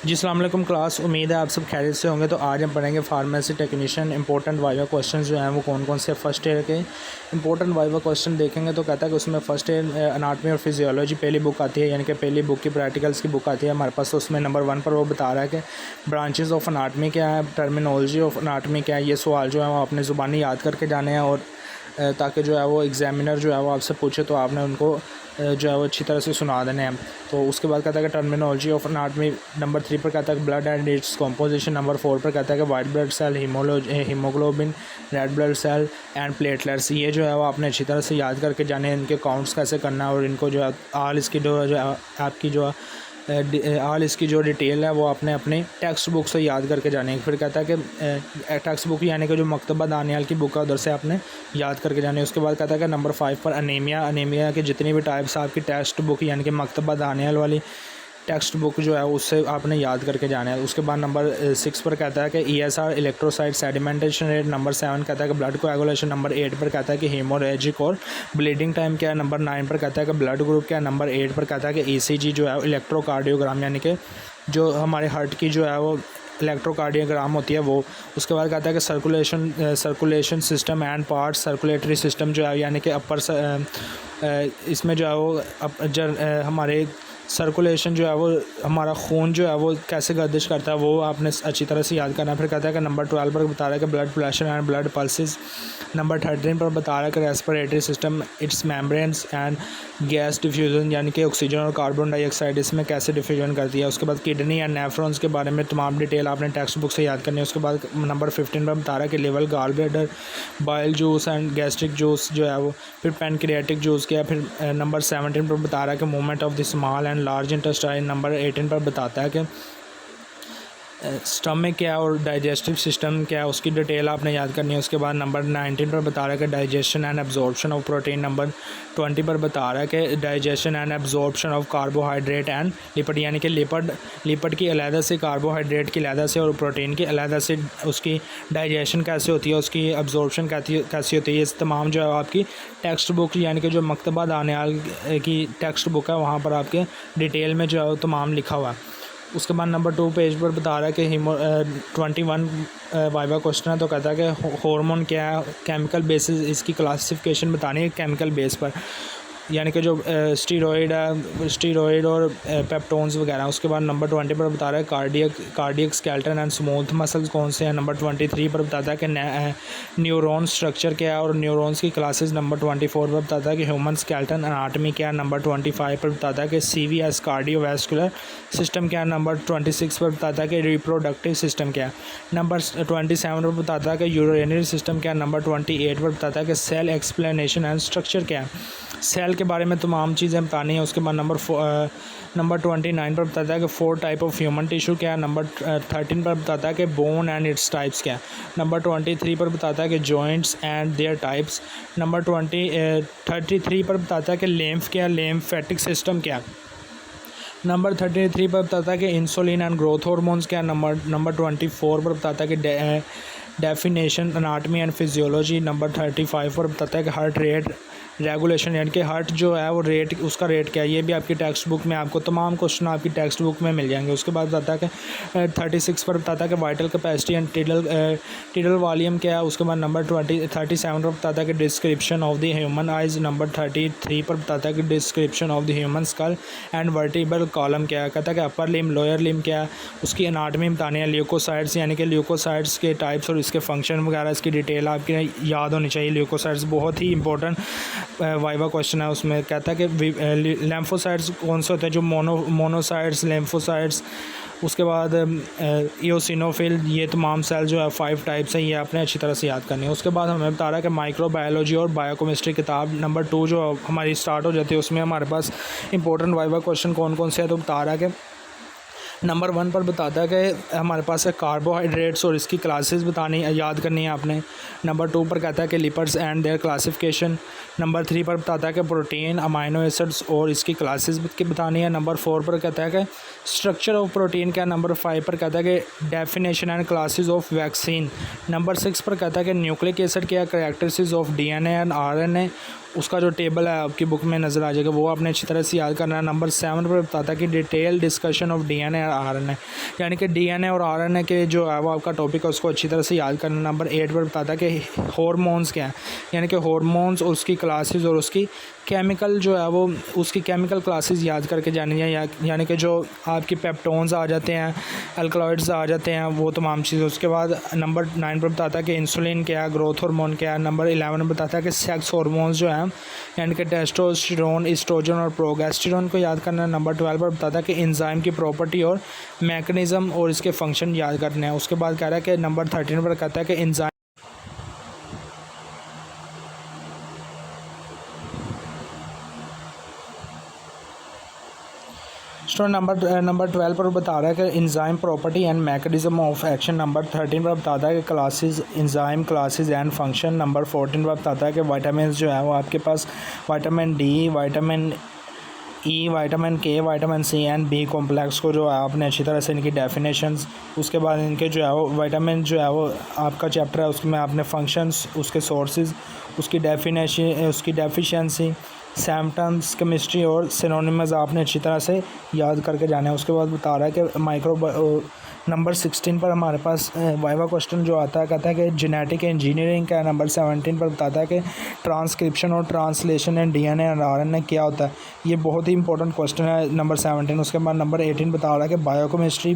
जी अस्सलाम वालेकुम क्लास, उम्मीद है आप सब खैरियत से होंगे। तो आज हम पढ़ेंगे pharmacy technician. Important viva question जो हैं वो कौन कौन से फर्स्ट ईयर के इंपॉर्टेंट वाइवा क्वेश्चन देखेंगे। तो कहता है कि उसमें फर्स्ट ईयर अनाटमी और फिजियोलॉजी पहली बुक आती है, यानी कि पहली बुक की प्रैक्टिकल्स की बुक आती है हमारे पास। तो उसमें नंबर 1 पर वो बता रहा है कि ब्रांचेस ऑफ अनाटमी क्या है, टर्मिनोलॉजी ऑफ अनाटमी क्या है। ये सवाल जो है वो अपने ज़ुबानी याद करके जाने हैं, और ताकि जो है वो एग्ज़ामिनर जो है वो आपसे पूछे तो आपने उनको जो है वो अच्छी तरह से सुना देने हैं। तो उसके बाद कहता है कि टर्मिनोलॉजी ऑफ अनाटमी नंबर 3 पर कहता है कि blood and its composition. Number 4 पर कहता है कि white blood cell, haemoglobin, red blood cell and platelets. ये जो है वो आपने अच्छी तरह से याद करके जाने, इनके काउंट्स कैसे करना है, और इनको जो है आल इसकी जो आपकी जो आल इसकी जो डिटेल है वो आपने अपनी टेक्स्ट बुक से याद करके जाने। फिर कहता है कि टेक्स्ट बुक यानी कि जो मकतबा दानियाल की बुक है उधर से आपने याद करके जाने। उसके बाद कहता है कि नंबर 5 पर अनीमिया के जितनी भी टाइप्स आपकी टेक्स्ट बुक यानी कि मकतबा दानियाल वाली टेक्स्ट बुक जो है उससे आपने याद करके जाना है। उसके बाद नंबर 6 पर कहता है कि ESR electrocyte sedimentation rate. Number 7 कहता है कि ब्लड कोएगुलेशन। नंबर 8 पर कहता है कि हीमोरेजिक और ब्लीडिंग टाइम क्या है। नंबर 9 पर कहता है कि ब्लड ग्रुप क्या है। नंबर 8 पर कहता है कि ECG जो है इलेक्ट्रोकार्डियोग्राम, यानी कि जो हमारे हार्ट की जो है वो इलेक्ट्रोकार्डियोग्राम होती है वो। उसके बाद कहता है कि circulation system and part circulatory system जो है, यानी कि इसमें जो है वो हमारे सर्कुलेशन जो है वो हमारा खून जो है वो कैसे गर्दिश करता है वो आपने अच्छी तरह से याद करना है। फिर कहता है कि नंबर 12 पर बता रहा है कि blood pressure and blood pulses. Number 13 पर बता रहा है कि respiratory system, it's membranes and gas diffusion, यानी कि ऑक्सीजन और कार्बन डाइऑक्साइड इसमें कैसे डिफ्यूजन करती है। उसके बाद किडनी एंड नेफ्रॉन्स के बारे में तमाम डिटेल आपने टेक्स्ट बुक से याद करनी है। उसके बाद नंबर 15 पर बता रहा है कि level gall bladder, bile juice and gastric juice जो है वो। फिर पैनक्रियाटिक जूस क्या है। फिर नंबर 17 पर बता रहा है कि movement of the small and large intestine. Number 18 पर बताता है कि स्टमक क्या है और डाइजेस्टिव सिस्टम क्या है, उसकी डिटेल आपने याद करनी है। उसके बाद नंबर 19 पर बता रहा है कि digestion and absorption of protein. Number 20 पर बता रहा है कि digestion and absorption of carbohydrate and lipid, यानी कि लिपिड की अलहदा से, कार्बोहाइड्रेट की अलहदा से और प्रोटीन की अलहदा से उसकी डाइजेशन कैसे होती है, उसकी एब्जॉर्प्शन कैसी होती है। ये तमाम जो है आपकी टेक्स्ट बुक यानी कि जो मकतबा दानियाल की टेक्स्ट बुक है वहाँ पर आपके डिटेल में जो है तमाम लिखा हुआ है। उसके बाद नंबर 2 पेज पर बता रहा है कि 21 वाइवा क्वेश्चन है। तो कहता है कि हार्मोन क्या है, केमिकल बेसिस इसकी क्लासिफिकेशन बतानी है केमिकल बेस पर, यानी कि जो स्टीरॉयड और पेप्टोन्स वगैरह। उसके बाद नंबर 20 पर बता रहा है cardiac skeleton and smooth muscles कौन से हैं। नंबर 23 पर बताता है कि न्यूरॉन स्ट्रक्चर क्या है और न्यूरॉन्स की क्लासेस। नंबर 24 पर बताता है कि ह्यूमन स्केलेटन अनाटमी क्या है। नंबर 25 पर बताता है कि CVS कार्डियोवैस्कुलर सिस्टम क्या है। नंबर 26 पर बताता है कि रिप्रोडक्टिव सिस्टम क्या है। नंबर 27 पर बताता है कि यूरिनरी सिस्टम क्या है। नंबर 28 पर बताता है कि सेल एक्सप्लेनेशन एंड स्ट्रक्चर क्या है, सेल के बारे में तमाम चीज़ें बतानी है। उसके बाद नंबर 29 पर बताता है कि 4 टाइप ऑफ ह्यूमन टिश्यू क्या है। नंबर 13 पर बताता है कि बोन एंड इट्स टाइप्स क्या है। नंबर 23 पर बताता है कि joints and there types. Number 33 पर बताता है कि लेम्फ क्या है, लेम्फेटिक सिस्टम क्या है। नंबर 33 पर बताता है कि इंसुलिन एंड ग्रोथ हार्मोन्स क्या है। नंबर 24 पर बताता है कि definition anatomy and physiology. Number 35 पर बताता है कि हार्ट रेट रेगुलेशन, यानी कि हार्ट जो है वो रेट, उसका रेट क्या है। ये भी आपकी टेक्स्ट बुक में आपको तमाम क्वेश्चन आपकी टेक्स्ट बुक में मिल जाएंगे। उसके बाद बताता है कि 36 पर बताता है कि vital capacity and tidal volume क्या है। उसके बाद नंबर 37 पर बताता है कि description of the human eyes. Number 33 पर बताता है कि description of the human school and vertebral column क्या है। कहता है कि अपर लिम, लोअर लिम क्या है, उसकी अनाटमी बतानी है। ल्यूकोसाइड्स, यानी कि ल्यूकोसाइड्स के टाइप्स और इसके फंक्शन वगैरह इसकी डिटेल आपकी याद होनी चाहिए। ल्यूकोसाइड्स बहुत ही इंपॉर्टेंट वाइवा क्वेश्चन है। उसमें कहता है कि लेम्फोसाइट्स कौन से होते हैं, जो मोनोसाइट्स, लेम्फोसाइट्स। उसके बाद इओसिनोफिल, ये तमाम सेल जो है 5 टाइप्स हैं, ये आपने अच्छी तरह से याद करनी है। उसके बाद हमें बता रहा है कि माइक्रोबायोलॉजी और बायोकेमिस्ट्री किताब नंबर 2 जो हमारी स्टार्ट हो जाती है, उसमें हमारे पास इंपॉर्टेंट वाइवा क्वेश्चन कौन कौन से हैं। तो बता रहा है कि नंबर 1 पर बताता है कि हमारे पास है कार्बोहाइड्रेट्स और इसकी क्लासेस बतानी याद करनी है आपने। नंबर 2 पर कहता है कि lipids and there classification. Number 3 पर बताता है कि प्रोटीन, अमाइनो एसिड्स और इसकी क्लासेस बतानी है। नंबर 4 पर कहता है कि स्ट्रक्चर ऑफ प्रोटीन क्या। नंबर 5 पर कहता है कि definition and classes of vaccine. Number 6 पर कहता है कि न्यूक्लिक एसिड क्या, characteristics of DNA and RNA। उसका जो टेबल है आपकी बुक में नज़र आ जाएगा, वो आपने अच्छी तरह से याद करना है। नंबर 7 पर बताता है कि डिटेल डिस्कशन ऑफ DNA और RNA, यानी कि DNA और RNA के जो है वो आपका टॉपिक है उसको अच्छी तरह से याद करना। नंबर 8 पर बताता है कि हॉर्मोन्स क्या है, यानी कि हॉर्मोन्स, उसकी क्लासेस और उसकी केमिकल जो है वो उसकी केमिकल क्लासेस याद करके जानी है, यानी कि जो आपकी पेप्टोन्स आ जाते हैं, अल्कलॉइड्स आ जाते हैं, वो तमाम चीज़ें। उसके बाद नंबर 9 पर बताता है कि इंसुलिन क्या है, ग्रोथ हार्मोन क्या है। नंबर 11 में बताता है कि सेक्स हार्मोन्स जो हैं, यानी कि टेस्टोस्टेरोन, एस्ट्रोजन और प्रोगेस्टेरोन को याद करना है। नंबर 12 पर बताता है कि एंजाइम की प्रॉपर्टी और मैकेनिज़्म और इसके फंक्शन याद करने हैं। उसके बाद कह रहा है कि नंबर 13 पर कहता है कि एंजाइम नंबर 12 पर बता रहा है कि enzyme property and mechanism of action. Number 13 पर बताता है कि classes, enzyme classes and function. Number 14 पर बताता है कि विटामिन जो है वो आपके पास vitamin D, vitamin E, vitamin K, vitamin C and B complex को जो है आपने अच्छी तरह से इनकी डेफिनेशंस, उसके बाद इनके जो है वो विटामिन जो है वो आपका चैप्टर है उसमें आपने फंक्शंस, उसके सोर्सेज, उसकी डेफिनेशन, उसकी डेफिशिएंसी, सिम्टम्स, केमिस्ट्री और सिनोनिम्स आपने अच्छी तरह से याद करके जाना है। उसके बाद बता रहा है कि नंबर 16 पर हमारे पास वाइवा क्वेश्चन जो आता है, कहता है कि जेनेटिक इंजीनियरिंग का। नंबर 17 पर बताता है कि ट्रांसक्रिप्शन और ट्रांसलेशन एंड DNA और RNA क्या होता है। ये बहुत ही इंपॉर्टेंट क्वेश्चन है नंबर 17। उसके बाद नंबर 18 बता रहा है कि बायोकेमिस्ट्री,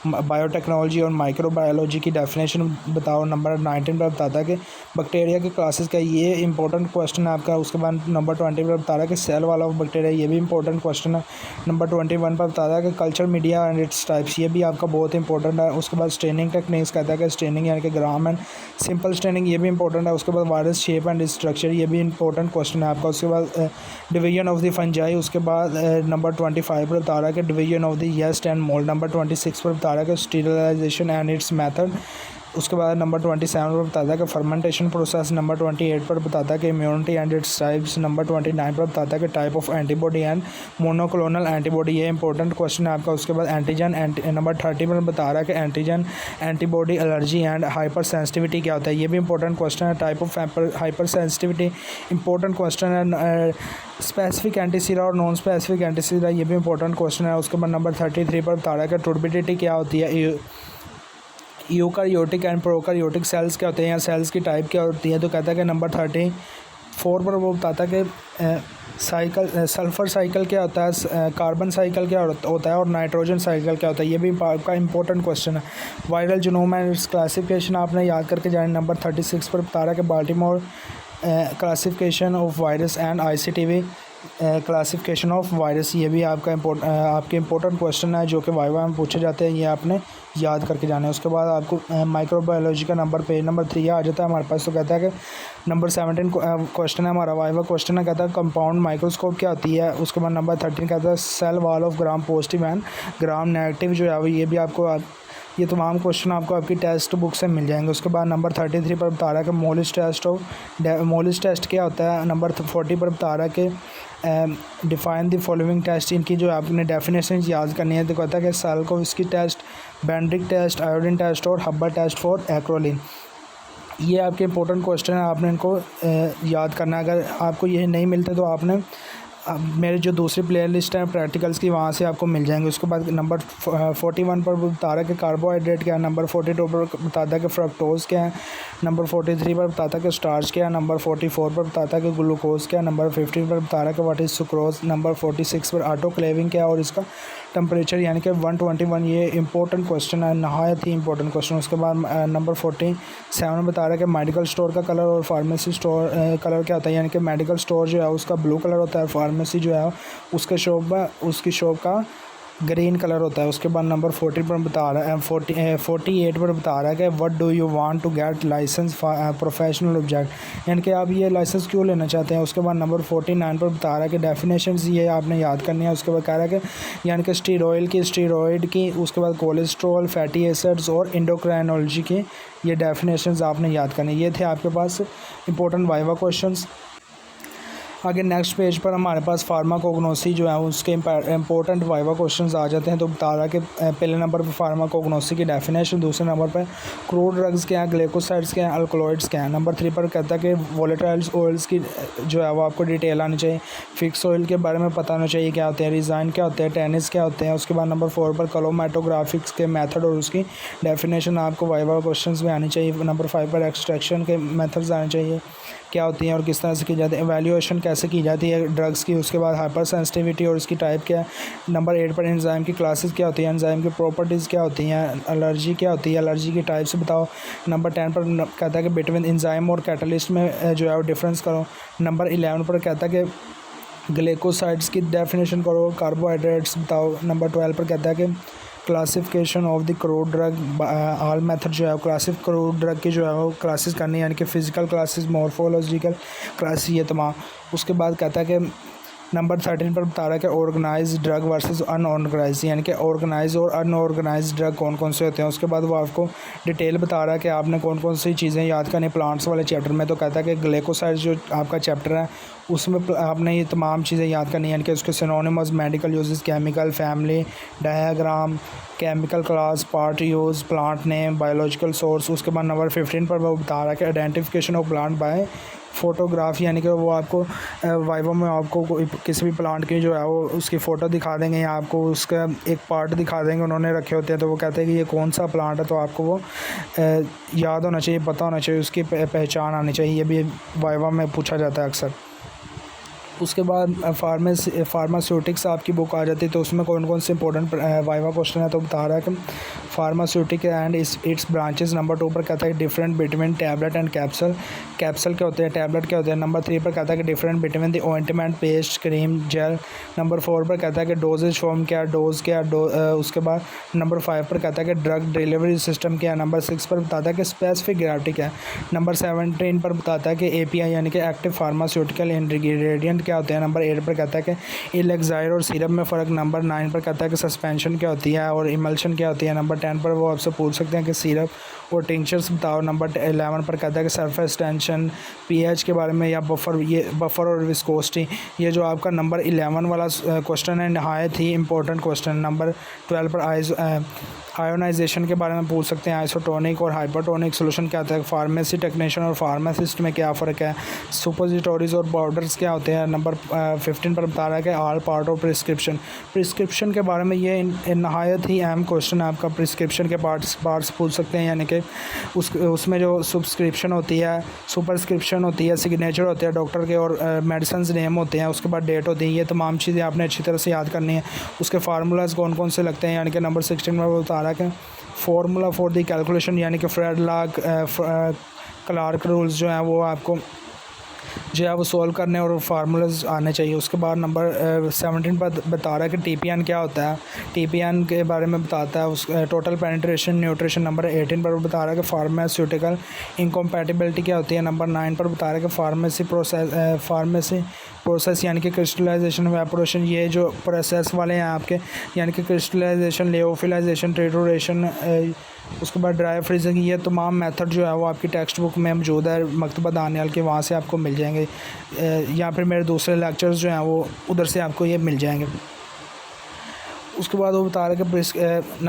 बायोटेक्नोलॉजी और माइक्रोबायोलॉजी की डेफिनेशन बताओ। नंबर 19 पर बताता है कि बैक्टीरिया की क्लासेस का, ये इंपॉर्टेंट क्वेश्चन है आपका। उसके बाद नंबर 20 पर बता रहा है कि सेल वाल ऑफ बैक्टीरिया, ये भी इंपॉर्टेंट क्वेश्चन है। नंबर 21 पर बताता है कि culture media and its types, ये भी आपका बहुत इंपॉर्टेंट है। उसके बाद स्टेनिंग टेक्निक्स कहता है कि स्टेनिंग यानी कि ग्राम एंड सिंपल स्टेनिंग, ये भी इंपॉर्टेंट है। उसके बाद वायरस शेप एंड स्ट्रक्चर, ये भी इंपॉर्टेंट क्वेश्चन है आपका। उसके बाद डिवीजन ऑफ द फंजाई। उसके बाद नंबर 25 पर बता रहा है कि division of the yeast and mould. Number 26 पर बता रहा है कि स्टीरिलाइजेशन एंड इट्स मेथड। उसके बाद नंबर 27 पर बताता है कि फर्मेंटेशन प्रोसेस। नंबर 28 पर बताता है कि immunity and its types. Number 29 पर बताता है कि type of antibody and monoclonal antibody, ये इंपॉर्टेंट क्वेश्चन है आपका। उसके बाद एंटीजन, नंबर 30 पर बता रहा है कि antigen, antibody, allergy and hyper sensitivity क्या होता है, ये भी इंपॉर्टेंट क्वेश्चन है। Type of hyper sensitivity important question है। स्पेसिफिक एंटीसीरा और नॉन स्पेसिफिक एंटीसीरा, ये भी इंपॉर्टेंट क्वेश्चन है। उसके बाद नंबर 33 पर बता रहा है कि टर्बिडिटी क्या होती है, यूकारियोटिक एंड प्रोकारियोटिक सेल्स क्या होते हैं, या सेल्स की टाइप क्या होती है। तो कहता है कि नंबर 34 पर वो बताता है कि सल्फ़र साइकिल क्या होता है, कार्बन साइकिल क्या होता है और नाइट्रोजन साइकिल क्या होता है, ये भी आपका इंपॉर्टेंट क्वेश्चन है। Viral genome and it's classification आपने याद करके जाना। नंबर 36 पर बता रहा है कि Baltimore classification of virus and ICTV classification of virus, ये भी आपका आपके इंपॉर्टेंट क्वेश्चन है जो कि वाइवा में पूछे जाते हैं, ये आपने याद करके जाना है। उसके बाद आपको माइक्रोबायोलॉजी का नंबर पेज नंबर 3 आ जाता है हमारे पास। तो कहता है कि नंबर 17 क्वेश्चन है हमारा वाइवा क्वेश्चन है, कहता है कंपाउंड माइक्रोस्कोप क्या होती है। उसके बाद नंबर 13 कहता है cell wall of gram positive and gram negative जो है ये भी आपको, ये तमाम क्वेश्चन आपको आपकी टेक्स्ट बुक से मिल जाएंगे। उसके बाद नंबर 33 पर बता रहा है कि मोलिस टेस्ट क्या होता है। नंबर 40 पर बता रहा है कि डिफाइन द फॉलोइंग टेस्ट, इनकी जो आपने डेफिनेशन याद करनी है। तो कहता है कि साल्कोव्स्की टेस्ट, बेंड्रिक टेस्ट, आयोडीन टेस्ट और हब्बल टेस्ट फॉर एक्रोलिन, ये आपके इंपॉर्टेंट क्वेश्चन है, आपने इनको याद करना है। अगर आपको ये नहीं मिलते तो आपने मेरे जो दूसरी प्ले लिस्ट है प्रैक्टिकल्स की, वहाँ से आपको मिल जाएंगे। उसके बाद नंबर 41 पर बता रहा है कि कार्बोहाइड्रेट क्या है। नंबर 42 पर बताता है कि फ्रक्टोज क्या है। नंबर 43 पर बताता है कि स्टार्च क्या है। नंबर 44 पर बताता है कि ग्लूकोज क्या है। नंबर 15 पर बता रहा है कि व्हाट इज़ सुक्रोज। नंबर 46 पर ऑटोक्लेविंग क्या है और इसका टेम्परेचर यानी कि 121, ये इंपॉर्टेंट क्वेश्चन है, नहायत ही इंपॉर्टेंट क्वेश्चन। उसके बाद नंबर 47 बता रहा है कि मेडिकल स्टोर का कलर और फार्मेसी स्टोर कलर क्या होता है, यानी कि मेडिकल स्टोर जो है उसका ब्लू कलर होता है, फार्मेसी जो है उसकी शॉप का ग्रीन कलर होता है। उसके बाद नंबर 40 पर बता रहा है 48 पर बता रहा है कि what do you want to get licence professional object, यानी कि आप ये लाइसेंस क्यों लेना चाहते हैं। उसके बाद नंबर 49 पर बता रहा है कि डेफिनेशंस ये आपने याद करनी है। उसके बाद कह रहा है कि यानी कि स्टीरॉयड की, उसके बाद कोलेस्ट्रॉल, फैटी एसिड्स और एंडोक्राइनोलॉजी की ये डेफिनेशंस आपने याद करनी। ये थे आपके पास इंपॉर्टेंट वाइवा क्वेश्चंस। आगे नेक्स्ट पेज पर हमारे पास फार्माकोग्नोसी जो है उसके इंपॉर्टेंट वाइवा क्वेश्चंस आ जाते हैं। तो बता रहा कि पहले नंबर पर फार्माकोग्नोसी की डेफिनेशन, दूसरे नंबर पर क्रूड ड्रग्स क्या हैं, ग्लाइकोसाइड्स क्या हैं, अल्कलॉइड्स क्या हैं। नंबर 3 पर कहता है कि वोलेटाइल ऑयल्स की जो है वो आपको डिटेल आनी चाहिए। फिक्स ऑयल के बारे में पता होना चाहिए क्या होते हैं, रिज़ाइन क्या होते हैं, टेनिस क्या होते हैं। उसके बाद नंबर 4 पर क्रोमैटोग्राफिक्स के मेथड और उसकी डेफिनेशन आपको वाइवा क्वेश्चंस में आनी चाहिए। नंबर 5 पर एक्सट्रैक्शन के मेथड्स आने चाहिए, क्या होती हैं और किस तरह से की जाती है, एवेल्यूएशन कैसे की जाती है ड्रग्स की। उसके बाद हाइपर सेंसिटिविटी और उसकी टाइप क्या है। नंबर 8 पर एंजाइम की क्लासेस क्या होती हैं, एंजाइम की प्रॉपर्टीज़ क्या होती हैं, एलर्जी क्या होती है, एलर्जी की टाइप्स बताओ। नंबर 10 पर कहता है कि बिटवीन एंजाइम और कैटलिस्ट में जो है वो डिफरेंस करो। नंबर 11 पर कहता है कि ग्लाइकोसाइड्स की डेफिनेशन करो, कार्बोहाइड्रेट्स बताओ। नंबर 12 पर कहता है कि classification of the crude drug all method जो है क्लासिफ क्रूड ड्रग की जो है वो क्लासेस करनी है, यानी कि फ़िज़िकल क्लासेस, मॉर्फोलॉजिकल क्लासेस, ये तमाम। उसके बाद कहता है कि नंबर 13 पर बता रहा है कि ऑर्गेनाइज ड्रग वर्सेस अनऑर्गेनाइज, यानी कि ऑर्गेनाइज और अनऑर्गेनाइज ड्रग कौन कौन से होते हैं। उसके बाद वो आपको डिटेल बता रहा है कि आपने कौन कौन सी चीज़ें याद करनी प्लांट्स वाले चैप्टर में। तो कहता है कि ग्लाइकोसाइड जो आपका चैप्टर है उसमें आपने ये तमाम चीज़ें याद करनी है, यानी कि उसके synonymous, medical uses, chemical, family diagram, chemical class, part use, plant name, biological source. उसके बाद नंबर 15 पर वो बता रहा है कि identification of plant by photograph, यानी कि वो आपको वाइवा में आपको किसी भी प्लांट की जो है वो उसकी फ़ोटो दिखा देंगे या आपको उसका एक पार्ट दिखा देंगे, उन्होंने रखे होते हैं। तो वो कहते हैं कि ये कौन सा प्लांट है, तो आपको वो याद होना चाहिए, पता होना चाहिए, उसकी पहचान आनी चाहिए। ये भी वाइवा में पूछा जाता है अक्सर। उसके बाद फार्मास्यूटिक्स आपकी बुक आ जाती है, तो उसमें कौन कौन से इंपॉर्टेंट वाइवा क्वेश्चन है। तो बता रहा है कि pharmaceutic and it's branches. Number 2 पर कहता है different between tablet and capsule, capsule क्या होते हैं, टैबलेट क्या होते हैं। नंबर 3 पर कहता है कि different between the ointment, paste, cream, gel. Number 4 पर कहता है कि डोजेज फॉर्म क्या, डोज क्या, उसके बाद नंबर 5 पर कहता है कि ड्रग डिलीवरी सिस्टम क्या है। नंबर 6 पर बताता है कि स्पेसिफिक ग्रेविटी क्या है। नंबर 17 पर बताता है कि API यानी कि एक्टिव फार्मास्यूटिकल इंग्रेडिएंट क्या होते हैं। नंबर 8 पर कहता है कि इलेक्साइर और सिरप में फ़र्क। नंबर 9 पर कहता है कि सस्पेंशन क्या होती है और इमल्शन क्या होती है। नंबर 10 पर वो आपसे पूछ सकते हैं कि सिरप और टिंचर्स बताओ। नंबर 11 पर कहता है कि सरफेस टेंशन, pH के बारे में या बफर, ये बफर और विस्कोसिटी। ये जो आपका नंबर 11 वाला क्वेश्चन है नहायत ही इंपॉर्टेंट क्वेश्चन। नंबर 12 पर आयोनाइजेशन के बारे में पूछ सकते हैं, आइसोटोनिक और हाइपरटोनिक सोल्यूशन क्या होता है, फार्मेसी टेक्नीशियन और फार्मासिस्ट में क्या फ़र्क है, सुपोजिटोरीज और पाउडर्स क्या होते हैं। नंबर 15 पर बता रहा है कि ऑल पार्ट ऑफ प्रिस्क्रिप्शन के बारे में ये नहायत ही अहम क्वेश्चन है आपका। प्रिस्क्रिप्शन के पार्ट्स पूछ सकते हैं, यानी कि उसमें जो सब्सक्रिप्शन होती है, सुपरस्क्रिप्शन होती है, सिग्नेचर होते हैं डॉक्टर के और मेडिसिन नेम होते हैं, उसके बाद डेट होती है। ये तमाम चीज़ें आपने अच्छी तरह से याद करनी है। उसके फार्मूलाज कौन कौन से लगते हैं, यानी कि नंबर 16 में वो बता रहा है कि फार्मूला फॉर द कैलकुलेशन, यानी कि फ्रेड लॉ, क्लार्क रूल्स जो हैं वो आपको जो है वो सोल्व करने और फार्मूलाज आने चाहिए। उसके बाद नंबर 17 पर बता रहा है कि TPN क्या होता है, TPN के बारे में बताता है। उस टोटल पेनिट्रेशन न्यूट्रिशन। नंबर 18 पर बता रहा है कि फार्मास्यूटिकल इनकम्पैटिबिलिटी क्या होती है। नंबर 9 पर बता रहा है कि फार्मेसी प्रोसेस यानी कि क्रिस्टलाइजेशन, वेपोरेशन, ये जो प्रोसेस वाले हैं आपके, यानी कि क्रिस्टलाइजेशन, लियोफिलाइजेशन, ट्रिटोरेशन, उसके बाद ड्राई फ्रीजिंग, ये तमाम मेथड जो है वो आपकी टेक्स्ट बुक में मौजूद है, मकतबा दानियाल के, वहाँ से आपको मिल जाएंगे, या फिर मेरे दूसरे लेक्चर्स जो हैं वो उधर से आपको ये मिल जाएंगे। उसके बाद वो बता रहा है कि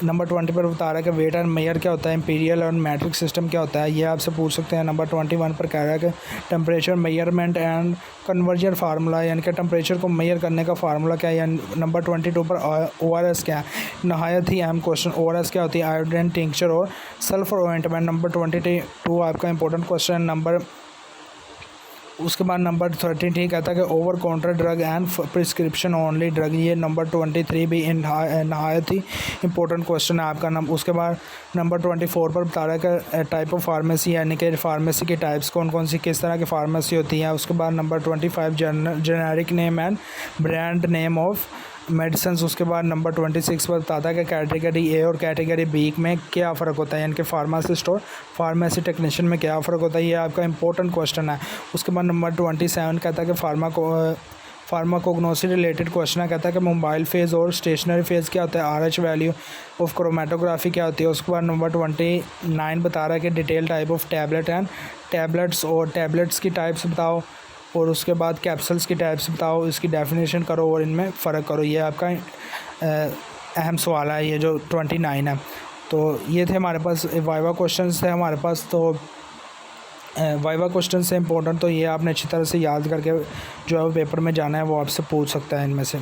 नंबर 20 पर बता रहा है कि वेट एंड मेयर क्या होता है, इंपीरियल और मैट्रिक सिस्टम क्या होता है, ये आपसे पूछ सकते हैं। नंबर 21 पर कह रहा है कि टेम्परेचर मेयरमेंट एंड कन्वर्जन फार्मूला, यानी कि टेम्परेचर को मेयर करने का फार्मूला क्या है। या नंबर 22 पर ORS क्या है, नहायत ही अहम क्वेश्चन। ORS क्या होती है, आयोडीन टिंक्चर और सल्फर ऑइंटमेंट। नंबर 22 आपका इंपॉर्टेंट क्वेश्चन। उसके बाद नंबर 13 ठीक कहता है कि over counter drug and prescription only drug, ये नंबर 23 भी नहायत ही इंपॉर्टेंट क्वेश्चन है आपका। उसके बाद नंबर 24 पर बता रहा है कि टाइप ऑफ फार्मेसी, यानी कि फार्मेसी के टाइप्स कौन कौन सी, किस तरह की फार्मेसी होती है। उसके बाद number 25 generic name and brand name of medicine. उसके बाद नंबर 26 पर बताता है कि कैटेगरी A और कैटेगरी B में क्या फ़र्क होता है, यानी कि फार्मासिस्ट और फार्मेसी टेक्नीशियन में क्या फ़र्क होता है, ये आपका इंपॉर्टेंट क्वेश्चन है। उसके बाद नंबर 27 कहता है कि फार्माकोग्नोसी रिलेटेड क्वेश्चन है, कहता है कि मोबाइल फेज़ और स्टेशनरी फेज़ क्या होता है, RH वैल्यू ऑफ क्रोमेटोग्राफी क्या होती है। उसके बाद नंबर 29 बता रहा है कि detail type of tablet and tablets और टैबलेट्स की टाइप्स बताओ। और उसके बाद कैप्सूल्स की टाइप्स बताओ, इसकी डेफिनेशन करो और इनमें फ़र्क करो। ये आपका अहम सवाल है, ये जो 29 है। तो ये थे हमारे पास वाइवा क्वेश्चंस थे हमारे पास। तो वाइवा क्वेश्चन से इंपॉर्टेंट तो ये आपने अच्छी तरह से याद करके जो है वो पेपर में जाना है वो आपसे पूछ सकता है इनमें से।